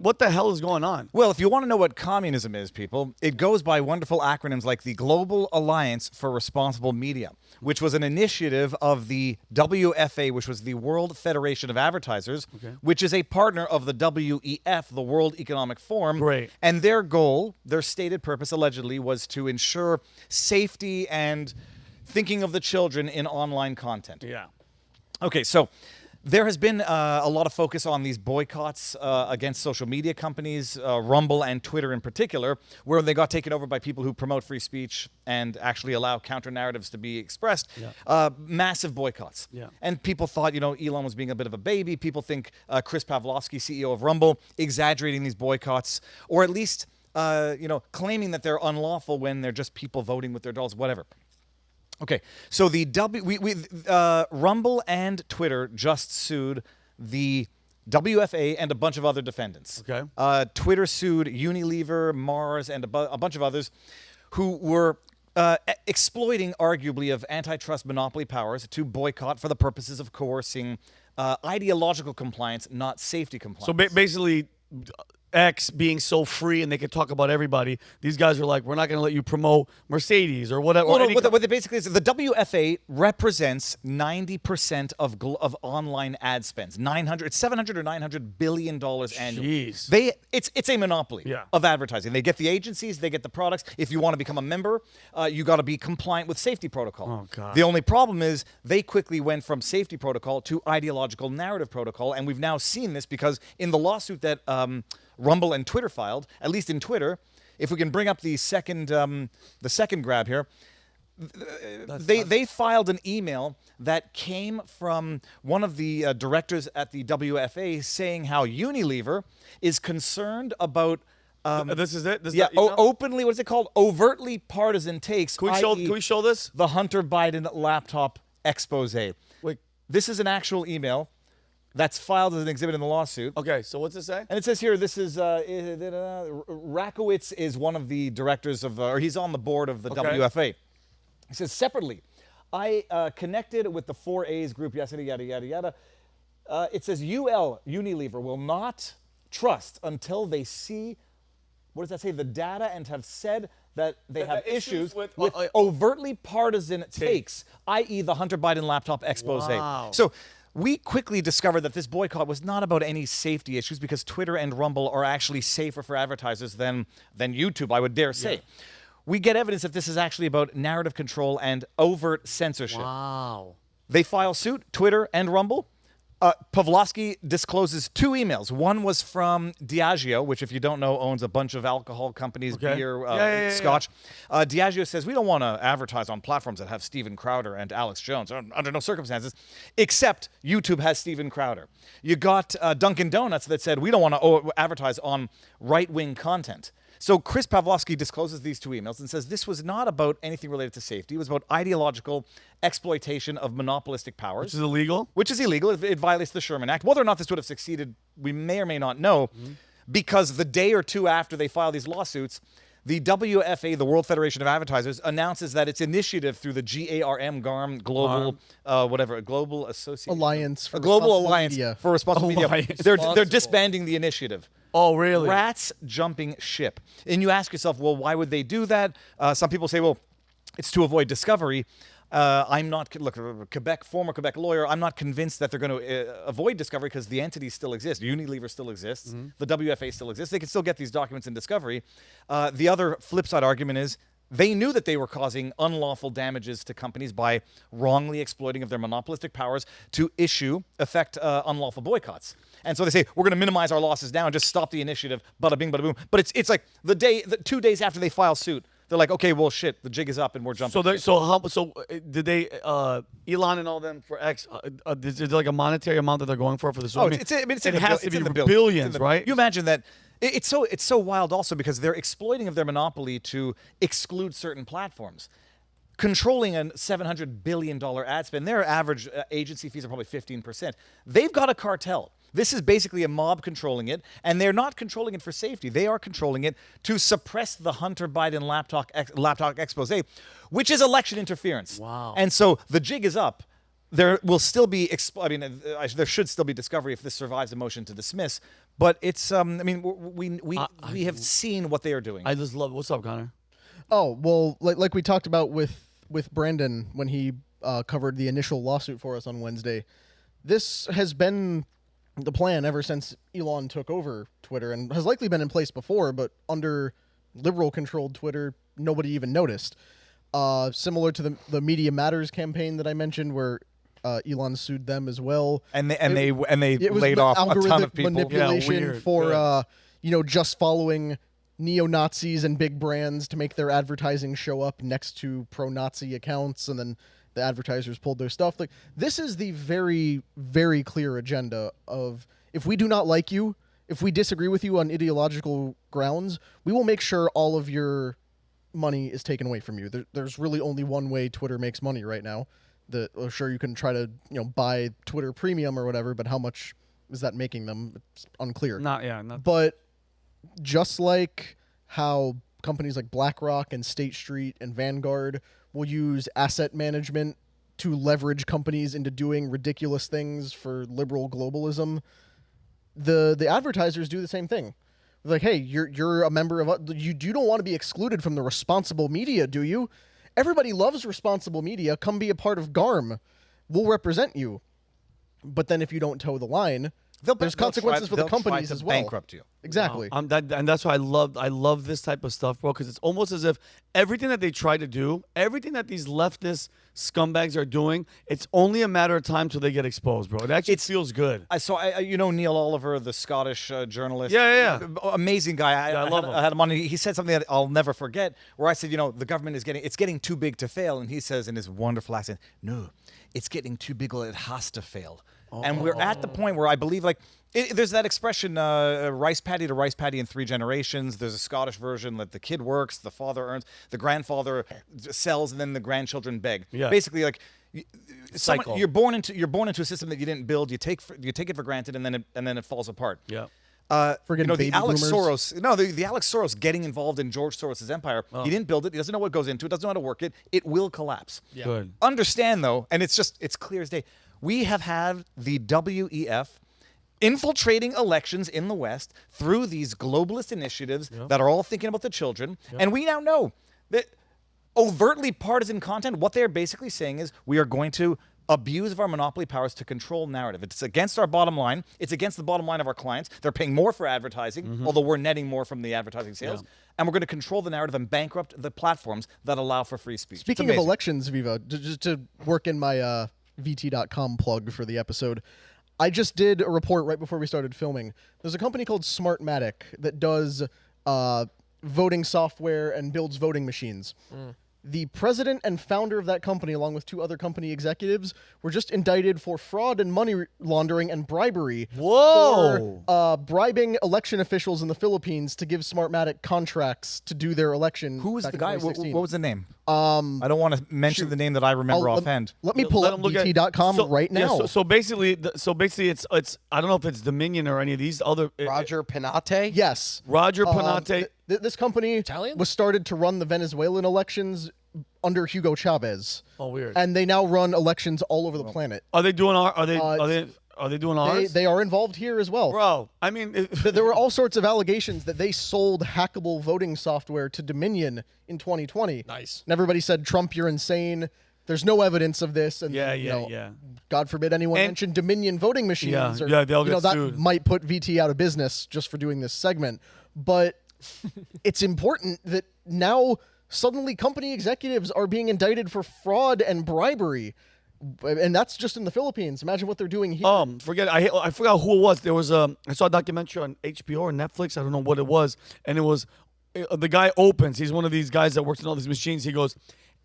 what the hell is going on? Well, if you want to know what communism is, people, it goes by wonderful acronyms like the Global Alliance for Responsible Media, which was an initiative of the WFA, which was the World Federation of Advertisers, which is a partner of the WEF, the World Economic Forum. Great. And their goal, their stated purpose, allegedly, was to ensure safety and thinking of the children in online content. Yeah. Okay, so there has been a lot of focus on these boycotts against social media companies, Rumble and Twitter in particular, where they got taken over by people who promote free speech and actually allow counter-narratives to be expressed. Yeah. Massive boycotts. Yeah. And people thought, you know, Elon was being a bit of a baby. People think Chris Pavlovski, CEO of Rumble, exaggerating these boycotts, or at least, you know, claiming that they're unlawful when they're just people voting with their dollars, whatever. Okay, so the Rumble and Twitter just sued the WFA and a bunch of other defendants. Okay. Twitter sued Unilever, Mars, and a bunch of others who were exploiting, arguably, of antitrust monopoly powers to boycott for the purposes of coercing ideological compliance, not safety compliance. So basically, X being so free and they can talk about everybody, these guys are like, we're not going to let you promote Mercedes or whatever. Well, no, what they basically is, the WFA represents 90% of online ad spends. It's $700 or $900 billion annually. Jeez. It's a monopoly of advertising. They get the agencies, they get the products. If you want to become a member, you got to be compliant with safety protocol. Oh, God. The only problem is they quickly went from safety protocol to ideological narrative protocol, and we've now seen this because in the lawsuit that Rumble and Twitter filed, at least in Twitter, if we can bring up the second grab here, they filed an email that came from one of the directors at the WFA saying how Unilever is concerned about this is it? Openly, what is it called? Overtly partisan takes. Can we show this? The Hunter Biden laptop expose. Wait. This is an actual email that's filed as an exhibit in the lawsuit. Okay, so what's it say? And it says here, this is, Rakowitz is one of the directors of, or he's on the board of the WFA. He says, separately, I connected with the 4A's group yesterday, yada, yada, yada. It says Unilever will not trust until they see, what does that say, the data, and have said that they have issues with overtly partisan takes, i.e. the Hunter Biden laptop expose. Wow. So we quickly discovered that this boycott was not about any safety issues because Twitter and Rumble are actually safer for advertisers than YouTube, I would dare say. Yeah. We get evidence that this is actually about narrative control and overt censorship. Wow. They file suit, Twitter and Rumble. Pavlovsky discloses 2 emails. One was from Diageo, which, if you don't know, owns a bunch of alcohol companies, beer, Scotch. Diageo says, we don't want to advertise on platforms that have Steven Crowder and Alex Jones, under no circumstances, except YouTube has Steven Crowder. You got Dunkin' Donuts that said, we don't want to advertise on right-wing content. So Chris Pavlovsky discloses these 2 emails and says this was not about anything related to safety. It was about ideological exploitation of monopolistic powers. Which is illegal? Which is illegal. It violates the Sherman Act. Whether or not this would have succeeded, we may or may not know, because the day or 2 after they file these lawsuits, the WFA, the World Federation of Advertisers, announces that its initiative through the GARM, Global, Global Association, Alliance for Global Responsible Alliance Media. for Responsible Media. They're disbanding the initiative. Oh, really? Rats jumping ship. And you ask yourself, well, why would they do that? Some people say, well, it's to avoid discovery. I'm not, look, former Quebec lawyer, I'm not convinced that they're going to avoid discovery because the entities still exist. Unilever still exists. The WFA still exists. They can still get these documents in discovery. The other flip side argument is they knew that they were causing unlawful damages to companies by wrongly exploiting of their monopolistic powers to affect unlawful boycotts. And so they say, we're going to minimize our losses now and just stop the initiative, bada bing, bada boom. But it's like the 2 days after they file suit, they're like, okay, well, shit, the jig is up and we're jumping. So did they, Elon and all them for X, is there like a monetary amount that they're going for this? Oh, it has to be billions, right? You imagine that. It's so wild also because they're exploiting of their monopoly to exclude certain platforms. Controlling a $700 billion ad spend, their average agency fees are probably 15%. They've got a cartel. This is basically a mob controlling it, and they're not controlling it for safety. They are controlling it to suppress the Hunter Biden laptop expose, which is election interference. Wow. And so the jig is up. there will still be. There should still be discovery if this survives a motion to dismiss. But it's. I mean, we have seen what they are doing. I just love. What's up, Connor? Oh well, like we talked about with Brandon when he covered the initial lawsuit for us on Wednesday. This has been the plan ever since Elon took over Twitter, and has likely been in place before, but under liberal-controlled Twitter, nobody even noticed. Similar to the Media Matters campaign that I mentioned, where Elon sued them as well, and they it was laid off a ton algorithmic of people. manipulation for Yeah. just following neo-Nazis and big brands to make their advertising show up next to pro-Nazi accounts, and then the advertisers pulled their stuff. Like, this is the very, very clear agenda of, if we do not like you, if we disagree with you on ideological grounds, we will make sure all of your money is taken away from you. There's really only one way Twitter makes money right now. Sure, you can try to buy Twitter Premium or whatever, but how much is that making them? It's unclear. Not. But just like how companies like BlackRock and State Street and Vanguard will use asset management to leverage companies into doing ridiculous things for liberal globalism, the advertisers do the same thing. Like, hey, you're a member of you don't want to be excluded from the responsible media, do you? Everybody loves responsible media. Come be a part of GARM. We'll represent you. But then if you don't toe the line, there's consequences for the companies as well. Bankrupt you. Exactly. And that's why I love this type of stuff, bro, because it's almost as if everything that they try to do, everything that these leftist scumbags are doing, it's only a matter of time till they get exposed, bro. It actually feels good. Neil Oliver, the Scottish journalist. Yeah. Amazing guy. I love him. I had him on. He said something that I'll never forget, where I said, the government is getting too big to fail. And he says in his wonderful accent, no, it's getting too big, it has to fail. And we're at the point where I believe, there's that expression, rice paddy to rice paddy in 3 generations. There's a Scottish version that the kid works, the father earns, the grandfather sells, and then the grandchildren beg. Yeah. Basically, Cycle. you're born into a system that you didn't build. You take it for granted, and then it falls apart. Yeah. Friggin' the baby Alex boomers. Soros. No, the Alex Soros getting involved in George Soros' empire. He didn't build it. He doesn't know what goes into it. Doesn't know how to work it. It will collapse. Yeah. Good. Understand though, and it's clear as day. We have had the WEF infiltrating elections in the West through these globalist initiatives that are all thinking about the children, and we now know that overtly partisan content. What they are basically saying is we are going to abuse of our monopoly powers to control narrative. It's against our bottom line. It's against the bottom line of our clients. They're paying more for advertising, although we're netting more from the advertising sales. Yeah. And we're going to control the narrative and bankrupt the platforms that allow for free speech. Speaking of elections, Viva, just to work in my VT.com plug for the episode, I just did a report right before we started filming. There's a company called Smartmatic that does voting software and builds voting machines. The president and founder of that company, along with 2 other company executives, were just indicted for fraud and money laundering and bribery. Whoa! For bribing election officials in the Philippines to give Smartmatic contracts to do their election. Who was the guy? What was the name? I don't want to mention the name that I remember offhand. Let me pull up VT.com right now. Yeah, so basically, it's I don't know if it's Dominion or any of these other. Roger Panate? Yes. Roger Panate. This company was started to run the Venezuelan elections under Hugo Chavez. Oh, weird. And they now run elections all over the planet. Are they doing are they doing ours? They are involved here as well. Bro, I mean... There were all sorts of allegations that they sold hackable voting software to Dominion in 2020. Nice. And everybody said, Trump, you're insane. There's no evidence of this. And, yeah. God forbid anyone mentioned Dominion voting machines. Yeah, they'll get that sued. might put VT out of business just for doing this segment. But it's important that now suddenly company executives are being indicted for fraud and bribery. And that's just in the Philippines. Imagine what they're doing here. I forgot who it was. There was I saw a documentary on HBO or Netflix. I don't know what it was. And it was the guy opens. He's one of these guys that works in all these machines. He goes,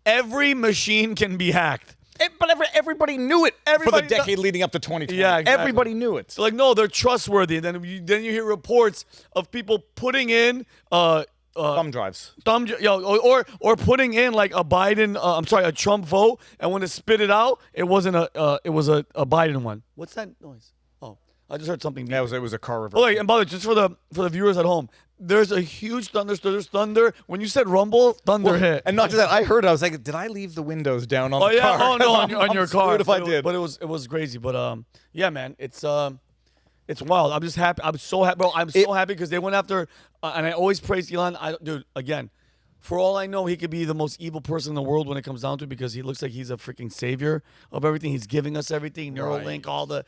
every machine can be hacked. But everybody knew it for the decade leading up to 2020. Yeah, exactly. Everybody knew it. So no, they're trustworthy. And then you hear reports of people putting in thumb drives. Or putting in like a Biden, a Trump vote, and when it spit it out, it wasn't it was a Biden one. What's that noise? Oh, I just heard something. Yeah, it was a car reverse. Oh, and by the way, just for the viewers at home, There's a huge thunderstorm. There's thunder. When you said rumble, thunder hit. And not just that, I heard. I was like, did I leave the windows down on the car? Oh no, on I'm your car. screwed if I did. But it was crazy. But yeah, man, it's wild. I'm just happy. I'm so happy, bro. I'm so happy because they went after, and I always praise Elon. Dude, again, for all I know, he could be the most evil person in the world when it comes down to it because he looks like he's a freaking savior of everything. He's giving us everything, Neuralink, all the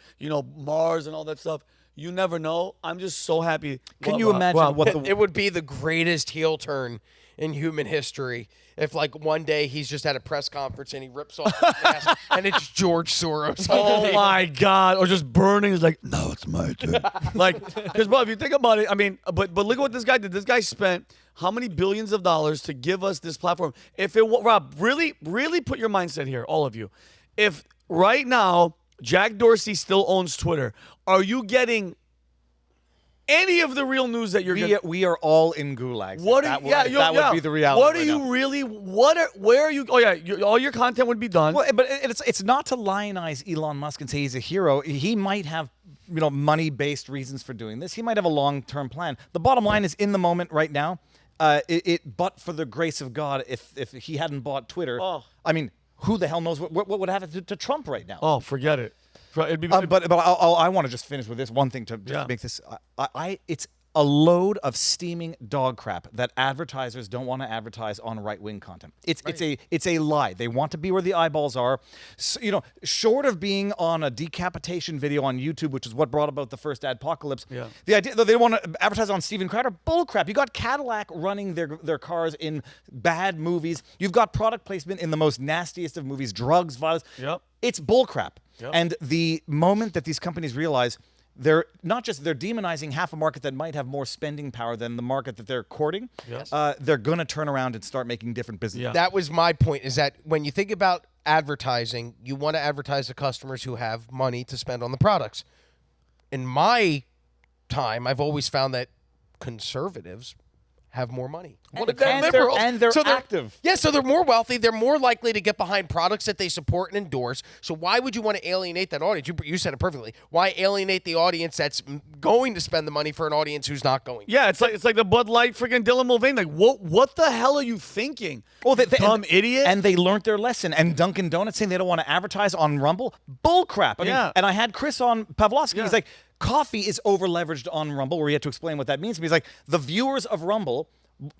Mars and all that stuff. You never know. I'm just so happy. Can you imagine what the It would be the greatest heel turn in human history if, like, one day he's just at a press conference and he rips off his mask and it's George Soros. Oh my God! Or just burning. It's like, no, it's my turn. Like, because bro, if you think about it, I mean, but look at what this guy did. This guy spent how many billions of dollars to give us this platform? If it, Rob, really put your mindset here, all of you. If right now Jack Dorsey still owns Twitter, are you getting any of the real news that you're getting? We are all in gulags. What? That would be the reality. What are right you now. really? Where are you? Oh yeah, all your content would be done. Well, but it's not to lionize Elon Musk and say he's a hero. He might have money-based reasons for doing this. He might have a long-term plan. The bottom line is, in the moment right now, but for the grace of God, if he hadn't bought Twitter, I mean, who the hell knows what would happen to Trump right now? Oh, forget it. It'd be, But I want to just finish with this one thing to just make this. It's a load of steaming dog crap that advertisers don't want to advertise on right-wing content. It's a lie. They want to be where the eyeballs are. So, short of being on a decapitation video on YouTube, which is what brought about the first adpocalypse. Yeah. The idea that they want to advertise on Steven Crowder, bullcrap. You got Cadillac running their cars in bad movies. You've got product placement in the most nastiest of movies, drugs, violence. Yep. It's bullcrap. Yep. And the moment that these companies realize they're demonizing half a market that might have more spending power than the market that they're courting, Yes. they're going to turn around and start making different business. Yeah. That was my point, is that when you think about advertising, you want to advertise to customers who have money to spend on the products. In my time, I've always found that conservatives have more money. And they're active. Yeah, so they're more wealthy. They're more likely to get behind products that they support and endorse. So why would you want to alienate that audience? You said it perfectly. Why alienate the audience that's going to spend the money for an audience who's not going? Yeah, it's like the Bud Light freaking Dylan Mulvaney. Like, what the hell are you thinking? Well, dumb idiot. And they learned their lesson. And Dunkin' Donuts saying they don't want to advertise on Rumble, bullcrap. I mean, and I had Chris on Pavlovsky. He's like, coffee is over leveraged on Rumble, where he had to explain what that means to me. He's like, the viewers of Rumble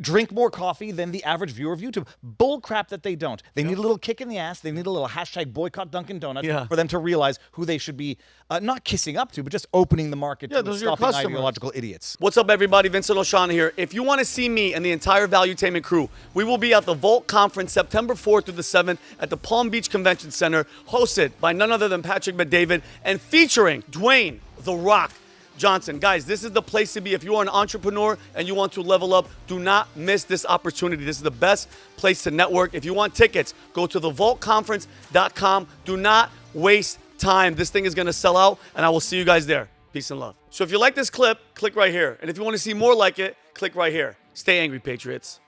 drink more coffee than the average viewer of YouTube. Bull crap that they don't. They need a little kick in the ass. They need a little hashtag boycott Dunkin' Donuts for them to realize who they should be not kissing up to, but just opening the market to those are your stopping customers. ideological idiots. What's up, everybody? Vincent O'Shaughnessy here. If you want to see me and the entire Valuetainment crew, we will be at the Vault Conference September 4th through the 7th at the Palm Beach Convention Center, hosted by none other than Patrick Bet-David and featuring Dwayne The Rock Johnson. Guys, this is the place to be. If you are an entrepreneur and you want to level up, do not miss this opportunity. This is the best place to network. If you want tickets, go to thevaultconference.com. Do not waste time. This thing is going to sell out, and I will see you guys there. Peace and love. So if you like this clip, click right here. And if you want to see more like it, click right here. Stay angry, Patriots.